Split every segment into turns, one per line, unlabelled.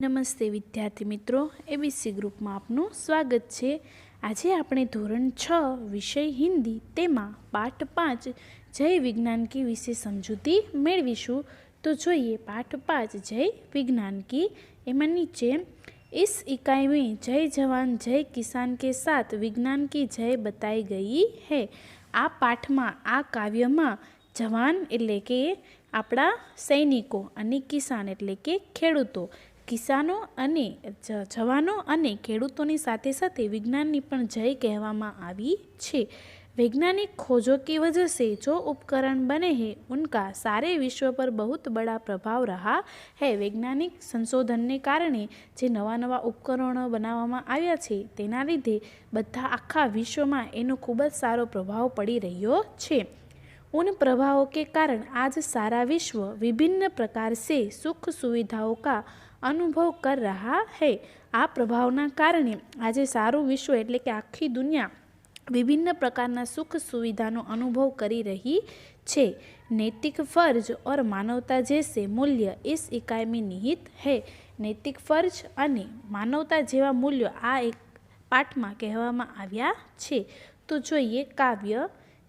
નમસ્તે વિદ્યાર્થી મિત્રો, એબીસી ગ્રુપમાં આપનું સ્વાગત છે। આજે આપણે ધોરણ 6 વિષય હિન્દી તેમાં પાઠ 5 જય વિજ્ઞાન કી વિશે સમજૂતી મેળવીશું। તો જોઈએ પાઠ 5 જય વિજ્ઞાન की। એમાં નીચે इस इकाई में जय जवान जय किसान के साथ विज्ञान की जय बताई गई है। आ पाठ में आ काव्य में जवान एटले के आपड़ा सैनिको अने किसान एटले के खेडूतो किसानों अने जवानों अने खेडूतोनी साथे साथे विज्ञान की पण जय कहेवामां आवी छे। वैज्ञानिक खोजों की वजह से जो उपकरण बने हैं उनका सारे विश्व पर बहुत बड़ा प्रभाव रहा है। वैज्ञानिक संशोधन ने कारणे जे नवा नवा उपकरणों बनाववामां आव्या छे तेना लीधे बधा आखा विश्व में एनो खूब ज सारो प्रभाव पड़ी रह्यो छे। उन प्रभावों के कारण आज सारा विश्व विभिन्न प्रकार से सुख सुविधाओं का अनुभव कर रहा है। आ प्रभावना कारणे आज सारू विश्व एटले के आखी दुनिया विभिन्न प्रकारना सुख सुविधानो अनुभव करी रही छे। नैतिक फर्ज और मानवता जैसे मूल्य इस इकाई में निहित है। नैतिक फर्ज अने मानवता जेवा मूल्य आ एक पाठ में कहेवामां आव्या छे। तो जोईए काव्य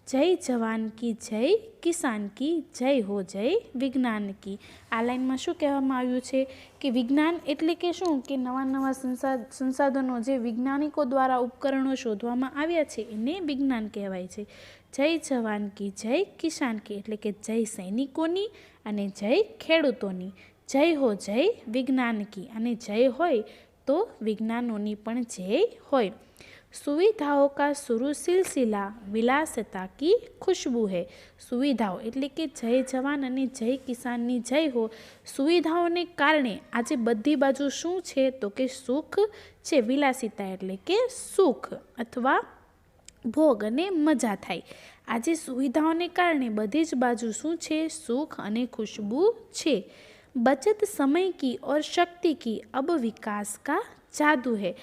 जय जवान की जय किसान की जय हो जय विज्ञान की। आ लाइन में शू कहेवामां आव्युं छे कि विज्ञान एटले के शुं कि नवा नवा संसाधनों जे वैज्ञानिकों द्वारा उपकरणों शोधवामां आव्या छे एने विज्ञान कहेवाय छे। जय जवान की जय किसान की एटले के जय सैनिकोनी अने जय खेडूतोनी, जय हो जय विज्ञान की अने जय होय तो विज्ञानोनी पण जय होय। सुविधाओं का शुरू सिलसिला विलासिता की खुशबू है। सुविधाओं एटले के जय जवान अने जय किसान नी जय हो। सुविधाओं ने कारणे आज बधी बाजू शू छे तो के सुख छे। विलासिता एटले के सुख अथवा भोग अने मजा थाय। आज सुविधाओं ने कारणे बधी ज बाजू शू छे सुख अने खुशबू छे। बचत समय की और शक्ति की अब विकास का जादू है।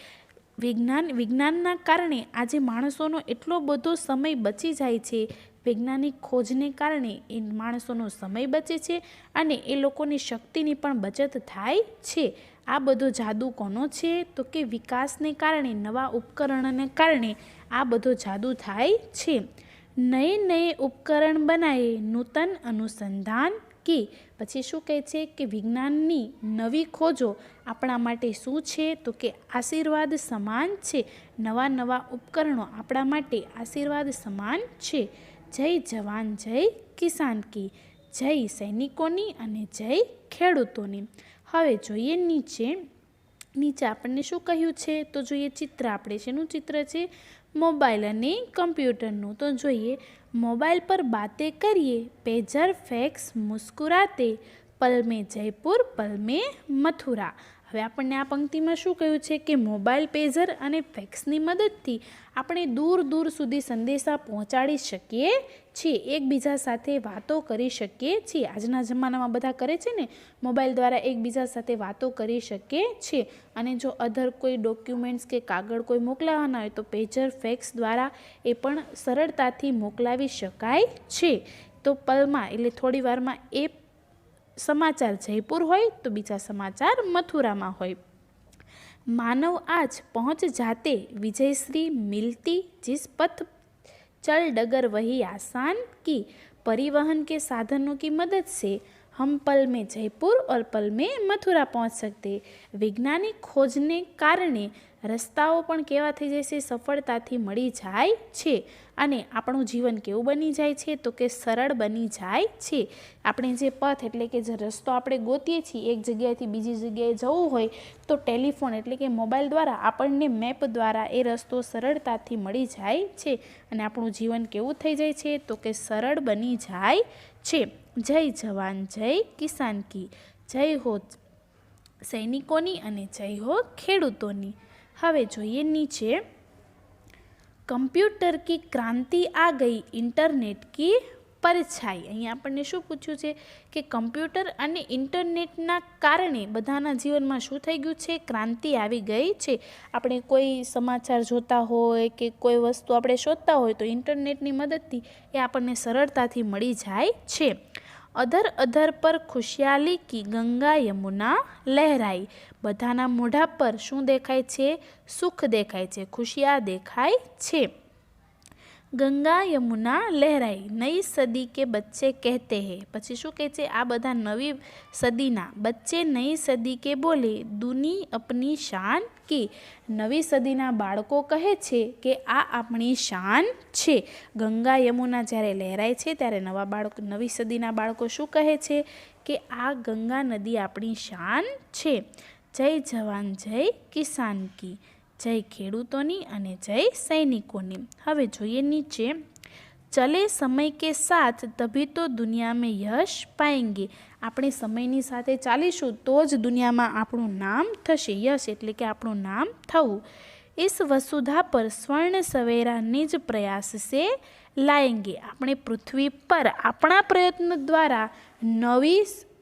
विज्ञानना कारणे आज माणसोनो एटलो बधो समय बची जाय छे। वैज्ञानिक खोजने कारणे ए माणसोनो समय बचे छे अने ए लोकोनी शक्तिनी पण बचत थाय छे। आ बधो जादू कोनो छे तो के विकासने कारणे नवा उपकरणोने कारणे आ बधो जादू थाय छे। नए नए उपकरण बनाए नूतन अनुसंधान की। पछी शुं कहे छे कि विज्ञाननी नवी खोजो आपणा माटे शुं छे तो के आशीर्वाद समान छे। नवा नवा उपकरणों आपणा माटे आशीर्वाद समान छे। जय जवान जय किसान की, जय सैनिकोनी अने जय खेडूतोनी। हवे जोईए नीचे नीचे आपणे शुं कह्युं छे तो जोईए चित्र आपणे शेनुं चित्र छे मोबाइल अने कम्प्यूटरनुं। तो जोईए मोबाइल पर बातें करिए पेजर फैक्स मुस्कुराते पल में जयपुर पल में मथुरा। हवे आपणे आ पंक्ति में शुं कह्युं छे कि मोबाइल पेजर अने फेक्सनी मददथी आपणे दूर दूर सुधी संदेशा पहोंचाडी शकीए छीए, एकबीजा साथे वातो करी शकीए छीए। आजना जमानामां बधा करे छे ने मोबाइल द्वारा एकबीजा साथे वातो करी शकीए छीए। अने जो अधर कोई डॉक्यूमेंट्स के कागळ कोई मोकलावाना होय तो पेजर फैक्स द्वारा ए पण सरळताथी मोकलावी शकाय छे। तो पलमां एटले थोड़ी वारमां ए समाचार जयपुर होय तो बीजा समाचार मथुरा में होय। मानव आज पहुँच जाते विजयश्री मिलती जिस पथ चल डगर वही आसान की। परिवहन के साधनों की मदद से हम पल में जयपुर और पल में मथुरा पहुँच सकते। वैज्ञानिक खोजने कारणे रस्ताओं पण केवा थई जशे सफलताथी मळी जाय छे अने आपणुं जीवन केवुं बनी जाय छे तो के सरळ बनी जाय छे। आपणे जे पथ एटले के जे रस्तो आपणे गोतीए छीए एक जग्याएथी बीजी जग्याए जवुं होय तो टेलिफोन एटले के मोबाइल द्वारा आपणने मेप द्वारा ए रस्तो सरळताथी मळी जाय छे अने आपणुं जीवन केवुं थई जाय छे तो के सरळ बनी जाय छे। जय जवान जय किसान की, जय हो सैनिकोनी अने जय हो खेडूतोनी। हवे जोईए नीचे कंप्यूटर की क्रांति आ गई इंटरनेट की परछाई। अहीं आपणे शुं पूछ्युं छे कि कंप्यूटर अने इंटरनेटना कारणे बधाना जीवनमां शुं थई गयुं छे क्रांति आवी गई छे। आपणे कोई समाचार जोता होय के कोई वस्तु आपणे शोधता होय तो इंटरनेटनी मददथी ए आपणने सरळताथी मळी जाय छे। अधर अधर पर खुशियाली की गंगा यमुना लहराई। बधाना मोढ़ा पर शुं देखाय छे? सुख देखाय छे, खुशियाँ देखाय छे। गंगा यमुना लहराई। नई सदी के बच्चे कहते हैं, पछी शुं कहे छे? आ बधा नवी सदीना बच्चे नई सदी के बोले, दूनी अपनी शान की। नवी सदीना बाळको कहे छे के आ आपणी शान छे। गंगा यमुना ज्यारे लहराय छे त्यारे नवी सदीना बाळको शुं कहे छे के आ गंगा नदी आपणी शान छे। जय जवान जय किसान की। जय खेडूतोनी अने जय सैनिकोनी। हवे जोईए नीचे, चले समय के साथ तभी तो दुनिया में यश पाएंगे। આપણે સમયની સાથે ચાલીશું તો જ દુનિયામાં આપણું નામ થશે। યશ એટલે કે આપણું નામ થવું। इस वसुधा पर स्वर्ण सवेरा निज प्रयास से लाएंगे। આપણે પૃથ્વી પર આપણા પ્રયત્ન દ્વારા નવી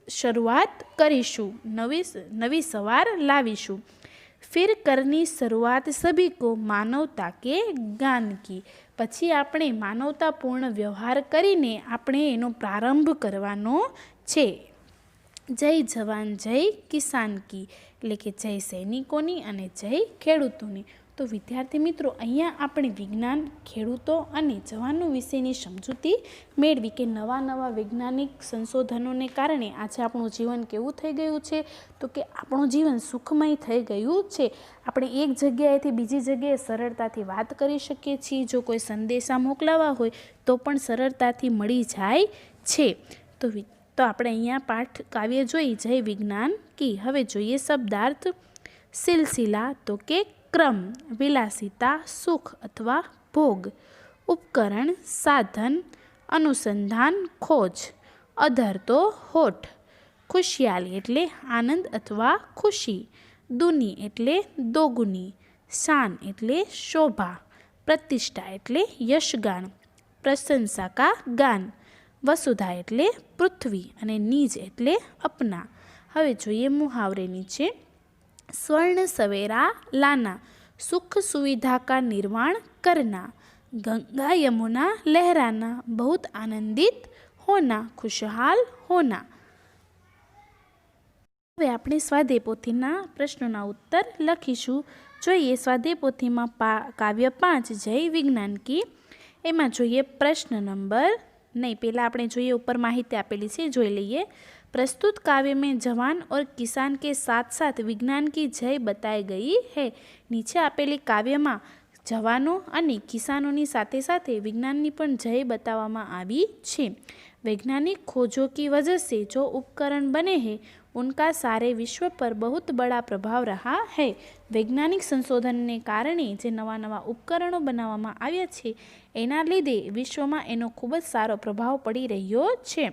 શરૂઆત કરીશું, નવી સવાર લાવીશું। फिर करनी शुरुआत सभी को मानवता के गान की। पछी आपणे मानवतापूर्ण व्यवहार करीने आपणे एनो प्रारंभ करवानो छे। जय जवान जय किसान की એટલે કે જય સૈનિકોની અને જય ખેડૂતોની। તો વિદ્યાર્થી મિત્રો, અહીંયા આપણે વિજ્ઞાન, ખેડૂતો અને જવાનો વિશેની સમજૂતી મેળવી કે નવા નવા વૈજ્ઞાનિક સંશોધનોને કારણે આજે આપણું જીવન કેવું થઈ ગયું છે? તો કે આપણું જીવન સુખમય થઈ ગયું છે। આપણે એક જગ્યાએથી બીજી જગ્યાએ સરળતાથી વાત કરી શકીએ છીએ। જો કોઈ સંદેશા મોકલાવા હોય તો પણ સરળતાથી મળી જાય છે। તો આપણે અહીંયા પાઠ કાવ્ય જોઈ જય વિજ્ઞાન કી। હવે જોઈએ શબ્દાર્થ। સિલસિલા તો કે क्रम, विलासिता सुख अथवा भोग, उपकरण साधन, अनुसंधान खोज, अधर तो होठ, खुशियाली एटले आनंद अथवा खुशी, दूनी एटले दोगुनी, शान एटले शोभा, प्रतिष्ठा एटले यशगान, प्रशंसा का गान, वसुधा एटले पृथ्वी अने निज एटले अपना। हवे जोईए मुहावरे नीचे। स्वर्ण सवेरा लाना, सुख सुविधा का निर्माण करना। गंगा यमुना लहराना, बहुत आनंदित होना, खुशहाल होना। હવે આપણે સ્વાધ્યાય પોથીના પ્રશ્નોના ઉત્તર લખીશું। જોઈએ સ્વાધ્યાય પોથીમાં કાવ્ય 5 જય વિજ્ઞાન की। એમાં જોઈએ પ્રશ્ન નંબર नहीं, पहला આપણે જોઈએ ઉપર માહિતી આપેલી છે, જોઈ લઈએ। प्रस्तुत काव्य में जवान और किसान के साथ साथ विज्ञान की जय बताई गई है। नीचे आपेली काव्य में जवानों और किसानों की साथे साथे विज्ञान की पण जय बतावामां आवी छे। वैज्ञानिक खोजों की वजह से जो उपकरण बने हैं उनका सारे विश्व पर बहुत बड़ा प्रभाव रहा है। वैज्ञानिक संशोधन ने कारणे जे नवा नवा उपकरणों बनावामां आव्या छे एना लीधे विश्व में एनो खूब ज सारो प्रभाव पड़ी रह्यो छे।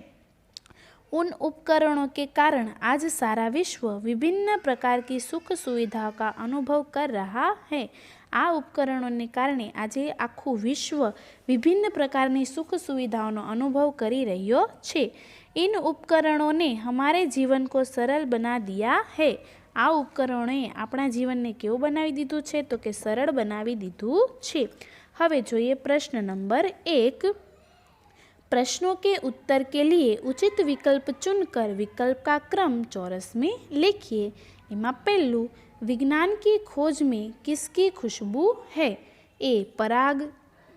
उन उपकरणों के कारण आज सारा विश्व विभिन्न प्रकार की सुख सुविधाओं का अनुभव कर रहा है। आ उपकरणों ने कारणे आज आखू विश्व विभिन्न प्रकार की सुख सुविधाओं अनुभव करी रह्यो छे। इन उपकरणों ने हमारे जीवन को सरल बना दिया है। आ उपकरणों ने अपना जीवन ने केवुं बनावी दीधुं छे? तो के सरल बनावी दीधुं छे। हवे जोईए प्रश्न नंबर 1। प्रश्नों के उत्तर के लिए उचित विकल्प चुनकर विकल्प का क्रम चौरस में लिखिए। एमा पहलू, विज्ञान की खोज में किसकी खुशबू है? ए पराग,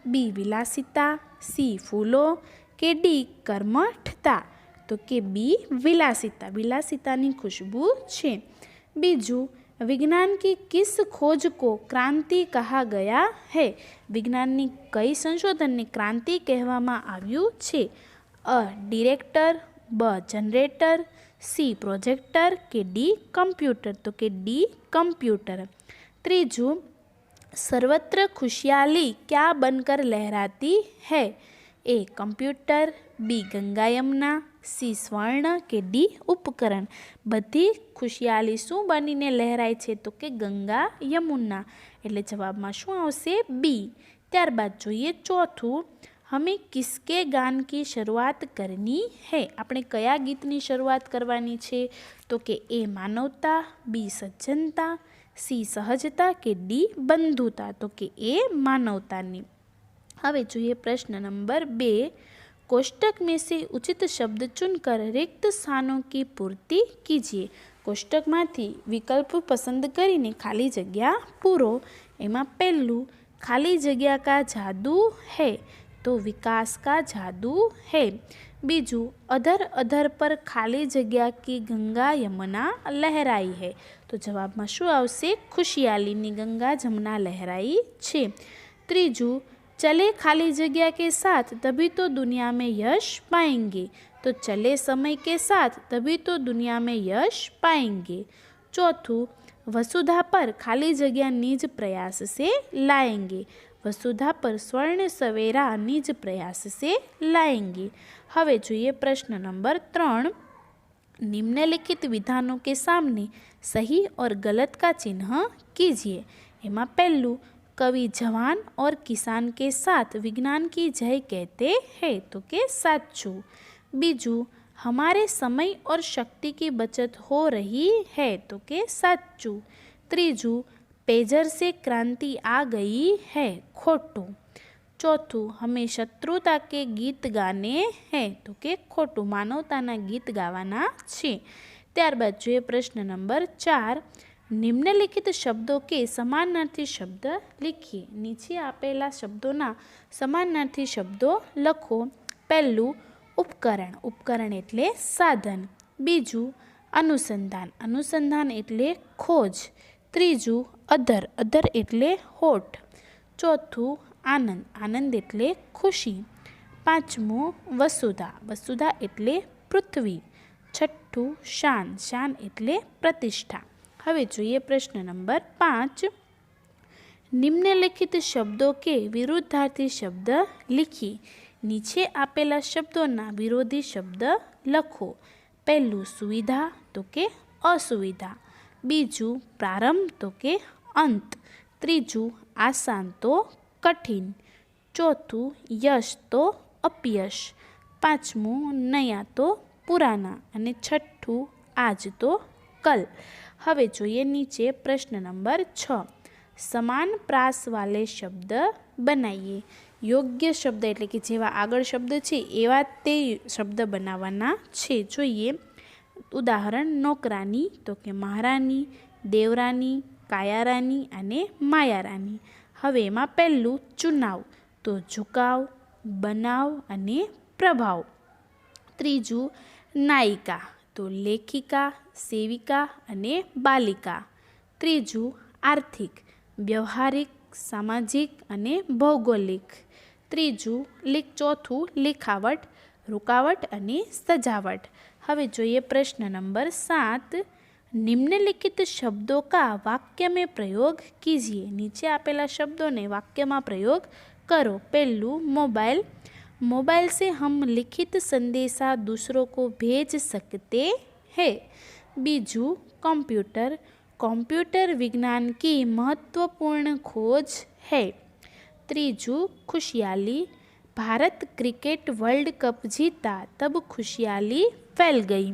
बी विलासिता, सी फूलों के डी कर्मठता। तो के बी विलासिता, विलासितानी खुशबू छे। बीजू, विज्ञान की किस खोज को क्रांति कहा गया है? विज्ञान की कई संशोधन ने क्रांति कहवामां आव्युं छे? अ डिरेक्टर, ब जनरेटर, सी प्रोजेक्टर के डी कम्प्यूटर। तो के डी कम्प्यूटर। त्रीजू, सर्वत्र खुशहाली क्या बनकर लहराती है? A computer, B Ganga Yamuna, C स्वर्ण के डी उपकरण। बधी खुशहाली शू बनीने लहराय छे? तो के गंगा यमुना। एटले जवाबमां शुं आवशे? बी। त्यारबाद जोईए चौथुं, हमें किसके गान की शुरुआत करनी है? आपणे कया गीतनी शुरुआत करवानी छे? तो के ए मानवता, बी सज्जनता, सी सहजता के डी बंधुता। तो के ए मानवतानी। हवे जोईए प्रश्न नंबर 2। कोष्टक में से उचित शब्द चुनकर रिक्त स्थानों की पूर्ति कीजिए। कोष्टकमांथी विकल्प पसंद करीने खाली जग्या पूरो। एमां पहेलुं खाली जग्या का जादू है, तो विकास का जादू है। बीजू अधर अधर पर खाली जग्या की गंगा यमुना लहराई है, तो जवाब में शुं आवशे? खुशियालीनी गंगा जमुना लहराई छे। त्रीजू चले खाली जगह के साथ तभी तो दुनिया में यश पाएंगे, तो चले समय के साथ तभी तो दुनिया में यश पाएंगे। चौथू वसुधा पर खाली जगह निज प्रयास से लाएंगे, वसुधा पर स्वर्ण सवेरा निज प्रयास से लाएंगे। हवे જોઈએ प्रश्न नंबर 3। निम्नलिखित विधानों के सामने सही और गलत का चिन्ह कीजिए। एमा पहलू कवि जवान और किसान के साथ विज्ञान की जय कहते हैं, तो के साचू। बीजू हमारे समय और शक्ति की बचत हो रही है, तो के साचू। त्रीजू पेजर से क्रांति आ गई है, खोटू। चौथू हमें शत्रुता के गीत गाने हैं, तो के खोटू। मानवताना गीत गावाना छे। त्यारबाद જોઈએ प्रश्न नंबर 4। निम्नलिखित शब्दों के समानार्थी शब्द लिखिए। नीचे आपेला शब्दों समानार्थी शब्दों लखो। पहलू उपकरण, उपकरण एटले साधन। बीजू अनुसंधान, अनुसंधान एटले खोज। त्रीजू अधर, अधर एटले होठ। चौथू आनंद, आनंद एटले खुशी। पांचमू वसुधा, वसुधा एटले पृथ्वी। छठ्ठू शान, शान एटले प्रतिष्ठा। हवे જોઈએ प्रश्न नंबर 5। निम्नलिखित शब्दों के विरुद्धार्थी शब्द लिखिए। नीचे आपेला शब्दों विरोधी शब्द लखो। पहलू सुविधा, तो के असुविधा। बीजू प्रारंभ, तो के अंत। त्रीजू आसान, तो कठिन। चौथू यश, तो अपयश। पांचमू नया, तो पुराना। अने छठ्ठू आज, तो कल। हवे જોઈએ नीचे प्रश्न नंबर 6। समान प्रास वाले शब्द बनाइए। योग्य शब्द एटले कि जेवा आगळ शब्द छे एवा ते शब्द बनाववाना छे। જોઈએ उदाहरण नौकरानी, तो के महारानी, देवरानी, कायारानी अने मायारानी। हवे एमां पहेलुं चुनाव, तो झुकाव, बनाव अने प्रभाव। त्रीजू नायिका, तो लेखिका, सेविका अने बालिका। त्रीजू आर्थिक, व्यवहारिक, सामाजिक अने भौगोलिक। त्रीजू चौथू लिखावट, रुकावट अने सजावट। हवे જોઈએ प्रश्न नंबर 7। निम्नलिखित शब्दों का वाक्य में प्रयोग कीजिए। नीचे आपेला शब्दों ने वाक्य में प्रयोग करो। पहलू मोबाइल, मोबाइल से हम लिखित संदेशा दूसरों को भेज सकते हैं। बीजू कंप्यूटर, कंप्यूटर विज्ञान की महत्वपूर्ण खोज है। त्रीजू खुशहाली, भारत क्रिकेट वर्ल्ड कप जीता तब खुशहाली फैल गई।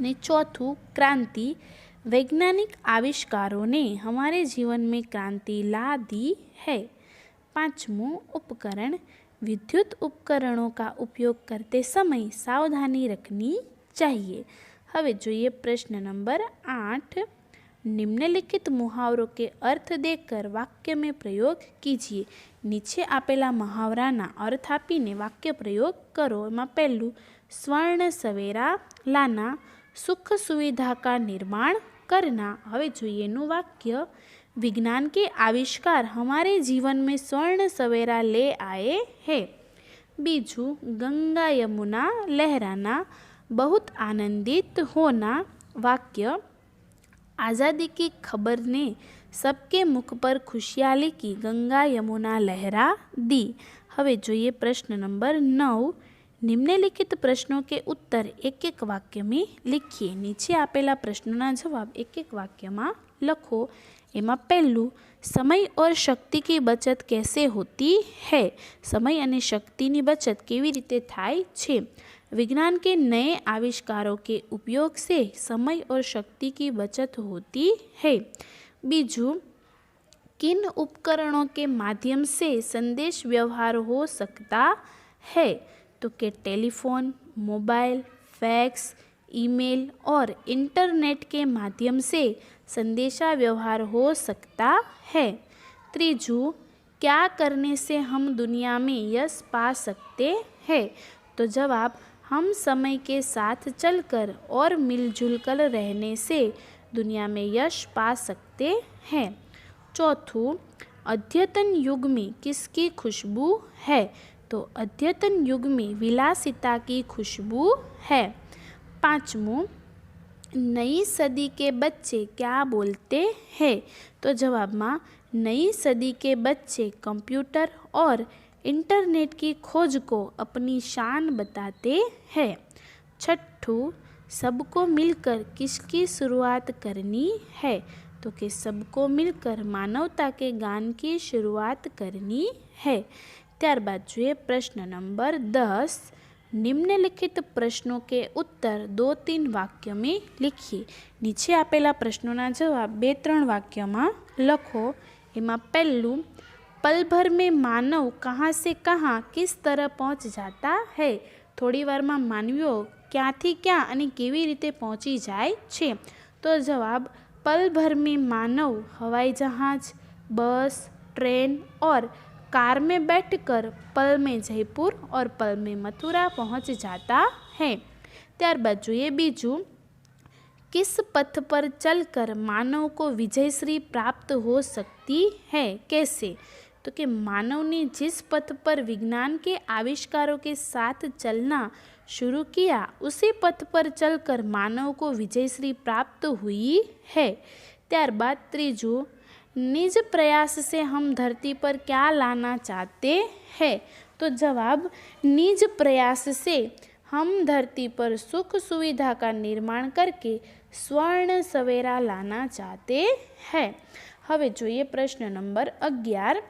ने चौथू क्रांति, वैज्ञानिक आविष्कारों ने हमारे जीवन में क्रांति ला दी है। पांचमू उपकरण, विद्युत उपकरणों का उपयोग करते समय सावधानी रखनी चाहिए। हवे જોઈએ प्रश्न नंबर 8। निम्नलिखित मुहावरों के अर्थ देकर वाक्य में प्रयोग कीजिए। नीचे आपेला मुहावराना अर्थ आपीने वाक्य प्रयोग करो। एमां पहेलुं स्वर्ण सवेरा लाना, सुख सुविधा का निर्माण करना। हवे જોઈએ एनुं वाक्य, विज्ञान के आविष्कार हमारे जीवन में स्वर्ण सवेरा ले आए हैं। बीजू गंगा यमुना लहराना, बहुत आनंदित होना। वाक्य, आज़ादी की खबर ने सबके मुख पर खुशहाली की गंगा यमुना लहरा दी। हवे જોઈએ प्रश्न नंबर 9। निम्नलिखित प्रश्नों के उत्तर एक एक वाक्य में लिखिए। नीचे आपेला प्रश्नों जवाब एक एक वाक्य में लखो। एमां पहेलुं समय और शक्ति की बचत कैसे होती है। समय अने शक्ति की बचत केवी रीते थाय छे। विज्ञान के नए आविष्कारों के उपयोग से समय और शक्ति की बचत होती है। बीजू किन उपकरणों के माध्यम से संदेश व्यवहार हो सकता है। तो कि टेलीफोन, मोबाइल, फैक्स, ईमेल और इंटरनेट के माध्यम से संदेशा व्यवहार हो सकता है। तीजू, क्या करने से हम दुनिया में यश पा सकते हैं? तो जवाब, हम समय के साथ चलकर और मिलजुल कर रहने से दुनिया में यश पा सकते हैं। चौथू, अद्यतन युग में किसकी खुशबू है? तो अद्यतन युग में विलासिता की खुशबू है। पाँचवों, नई सदी के बच्चे क्या बोलते हैं? तो जवाब में नई सदी के बच्चे कंप्यूटर और इंटरनेट की खोज को अपनी शान बताते हैं। छठू, सबको मिलकर किसकी शुरुआत करनी है? तो कि सबको मिलकर मानवता के गान की शुरुआत करनी है। ત્યારબાદ જોઈએ પ્રશ્ન નંબર 10। निम्नलिखित प्रश्नों के उत्तर 2-3 वाक्य में लिखिए। नीचे आपेला प्रश्नों जवाब 2-3 वाक्य में लखो। एमा पहलू, पल भर में मानव कहाँ से कहाँ किस तरह पहुँच जाता है? थोड़ी वार में मानवीओ क्यांथी क्या अने केवी रीते पहुँची जाए छे? तो जवाब, पल भर में मानव हवाई जहाज, बस, ट्रेन और कार में बैठकर पल में जयपुर और पल में मथुरा पहुंच जाता है। ત્યારબાદ જોઈએ बीजू, किस पथ पर चलकर मानव को विजयश्री प्राप्त हो सकती है? कैसे? तो कि मानव ने जिस पथ पर विज्ञान के आविष्कारों के साथ चलना शुरू किया उसी पथ पर चलकर मानव को विजयश्री प्राप्त हुई है। ત્યારબાદ ત્રીજું, निज प्रयास से हम धरती पर क्या लाना चाहते हैं? तो जवाब, निज प्रयास से हम धरती पर सुख सुविधा का निर्माण करके स्वर्ण सवेरा लाना चाहते हैं। हवे જોઈએ प्रश्न नंबर 11।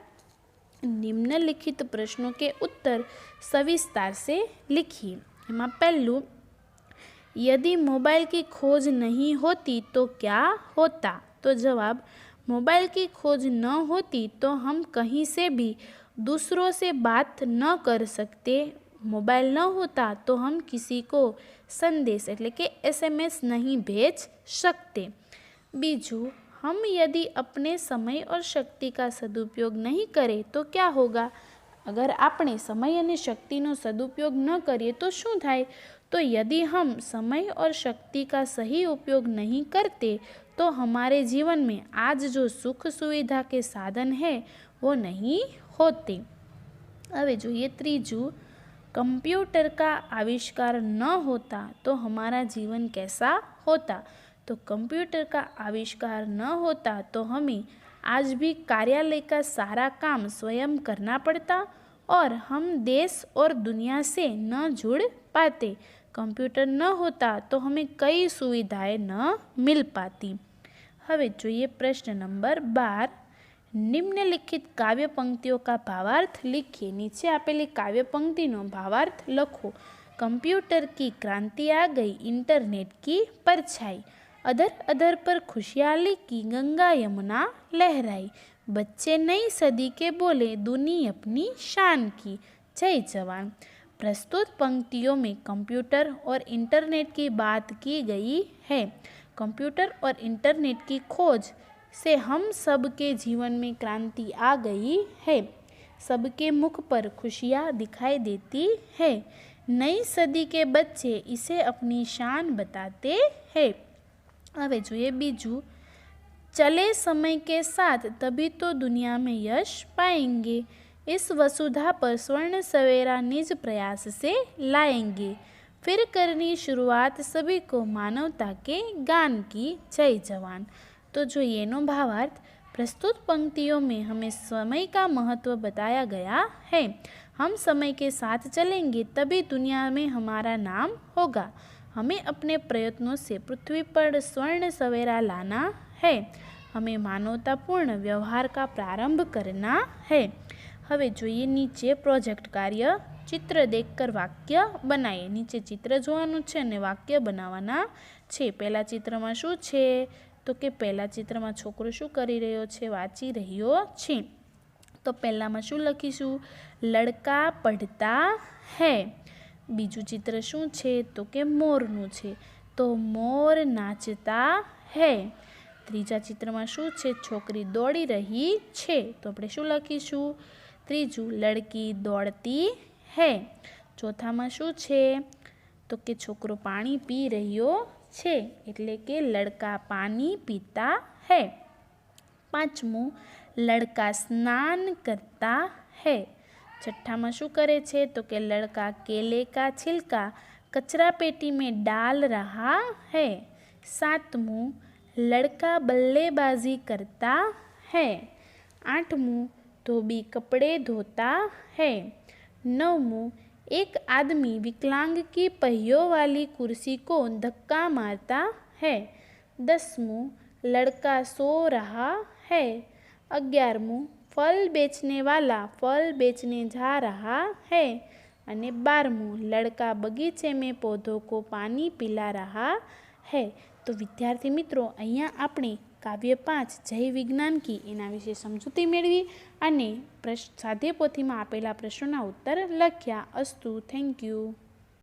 निम्नलिखित प्रश्नों के उत्तर सविस्तार से लिखिए। एमा पहलू, यदि मोबाइल की खोज नहीं होती तो क्या होता? तो जवाब, मोबाइल की खोज न होती तो हम कहीं से भी दूसरों से बात न कर सकते। मोबाइल न होता तो हम किसी को संदेश એટલે કે SMS नहीं भेज सकते। बीजू, हम यदि अपने समय और शक्ति का सदुपयोग नहीं करें तो क्या होगा? अगर आपने समय और शक्ति नो सदुपयोग न करिए तो शू थाय? तो यदि हम समय और शक्ति का सही उपयोग नहीं करते तो हमारे जीवन में आज जो सुख सुविधा के साधन है वो नहीं होते। હવે જોઈએ ત્રીજું, कंप्यूटर का आविष्कार न होता तो हमारा जीवन कैसा होता? तो कंप्यूटर का आविष्कार न होता तो हमें आज भी कार्यालय का सारा काम स्वयं करना पड़ता और हम देश और दुनिया से न जुड़ पाते। कंप्यूटर न होता तो हमें कई सुविधाएं न मिल पाती। हवे જોઈએ प्रश्न नंबर 12। निम्नलिखित काव्य पंक्तियों का भावार्थ लिखिए। नीचे आपेली काव्य पंक्तिनो भावार्थ लखो। कंप्यूटर की क्रांति आ गई, इंटरनेट की परछाई, अधर अधर पर खुशहाली की गंगा यमुना लहराई, बच्चे नई सदी के बोले दुनी अपनी शान की, जय जवान। प्रस्तुत पंक्तियों में कंप्यूटर और इंटरनेट की बात की गई है। कंप्यूटर और इंटरनेट की खोज से हम सबके जीवन में क्रांति आ गई है। सबके मुख पर खुशियाँ दिखाई देती है। नई सदी के बच्चे इसे अपनी शान बताते हैं। હવે જોઈએ બીજું, चले समय के साथ तभी तो दुनिया में यश पाएंगे, इस वसुधा पर स्वर्ण सवेरा निज प्रयास से लाएंगे, फिर करनी शुरुआत सभी को मानवता के गान की, जय जवान। तो जो ये नो भावार्थ, प्रस्तुत पंक्तियों में हमें समय का महत्व बताया गया है। हम समय के साथ चलेंगे तभी दुनिया में हमारा नाम होगा। हमें अपने प्रयत्नों से पृथ्वी पर स्वर्ण सवेरा लाना है। हमें मानवतापूर्ण व्यवहार का प्रारंभ करना है। हवे જોઈએ नीचे प्रोजेक्ट कार्य, चित्र देखकर वाक्य बनाए। नीचे चित्र જોવાનું છે અને વાક્ય બનાવવાના છે। પહેલા ચિત્રમાં શું છે? તો કે પહેલા ચિત્રમાં છોકરો શું કરી રહ્યો છે? વાંચી રહ્યો છે। તો પહેલામાં શું લખીશું? લડકા પઢતા है। બીજું ચિત્ર શું છે તો કે મોરનું છે, તો મોર નાચતા હૈ. ત્રીજા ચિત્રમાં શું છે, છોકરી દોડી રહી છે, તો આપણે શું લખીશું? ત્રીજું લડકી દોડતી હૈ. ચોથામાં શું છે તો કે છોકરો પાણી પી રહ્યો છે, એટલે કે લડકા પાણી પીતા હૈ. પાંચમું લડકા સ્નાન કરતા હૈ. छठा शू करे छे तो कि लड़का केले का छिलका कचरा पेटी में डाल रहा है। सातमूँ लड़का बल्लेबाजी करता है। आठमूँ धोबी कपड़े धोता है। नवमूँ एक आदमी विकलांग की पहियों वाली कुर्सी को धक्का मारता है। 10मूँ लड़का सो रहा है। 11मूँ फल बेचने वाला फल बेचने जा रहा है। अने 12मूँ लड़का बगीचे में पौधों को पानी पिला रहा है। तो विद्यार्थी मित्रों अहींया आपणे काव्य 5 जय विज्ञान की एना विषे समजूती मेळवी अने स्वाध्याय पोथीमां आपेला प्रश्नोना उत्तर लख्या। अस्तु। Thank you.